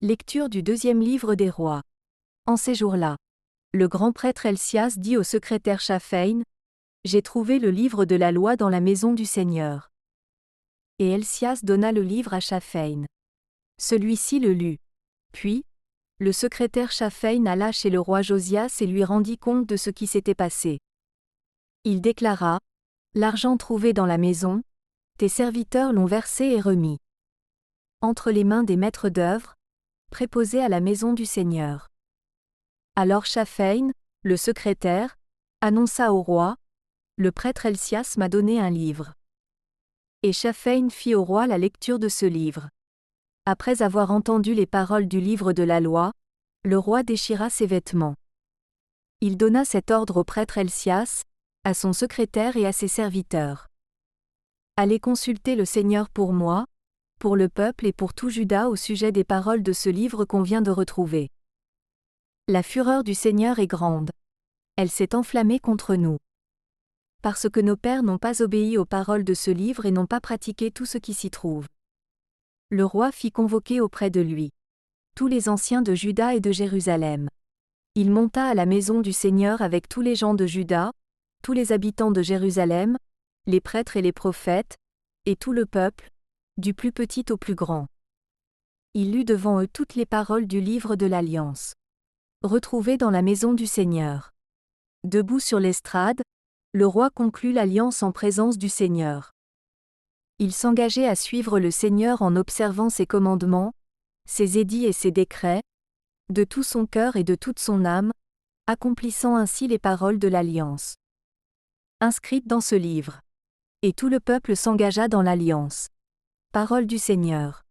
Lecture du deuxième livre des rois. En ces jours-là, le grand prêtre Helcias dit au secrétaire Shaphaïn, « J'ai trouvé le livre de la loi dans la maison du Seigneur. » Et Helcias donna le livre à Shaphaïn. Celui-ci le lut. Puis, le secrétaire Shaphaïn alla chez le roi Josias et lui rendit compte de ce qui s'était passé. Il déclara, « L'argent trouvé dans la maison, tes serviteurs l'ont versé et remis entre les mains des maîtres d'œuvre, préposés à la maison du Seigneur. » Alors Shaphaïn, le secrétaire, annonça au roi, « Le prêtre Helcias m'a donné un livre. » Et Shaphaïn fit au roi la lecture de ce livre. Après avoir entendu les paroles du livre de la loi, le roi déchira ses vêtements. Il donna cet ordre au prêtre Helcias, à son secrétaire et à ses serviteurs. « Allez consulter le Seigneur pour moi, pour le peuple et pour tout Juda au sujet des paroles de ce livre qu'on vient de retrouver. La fureur du Seigneur est grande. Elle s'est enflammée contre nous. Parce que nos pères n'ont pas obéi aux paroles de ce livre et n'ont pas pratiqué tout ce qui s'y trouve. » Le roi fit convoquer auprès de lui tous les anciens de Juda et de Jérusalem. Il monta à la maison du Seigneur avec tous les gens de Juda, tous les habitants de Jérusalem, les prêtres et les prophètes, et tout le peuple, du plus petit au plus grand. Il lut devant eux toutes les paroles du livre de l'Alliance, retrouvées dans la maison du Seigneur. Debout sur l'estrade, le roi conclut l'alliance en présence du Seigneur. Il s'engageait à suivre le Seigneur en observant ses commandements, ses édits et ses décrets, de tout son cœur et de toute son âme, accomplissant ainsi les paroles de l'Alliance inscrites dans ce livre. Et tout le peuple s'engagea dans l'Alliance. Parole du Seigneur.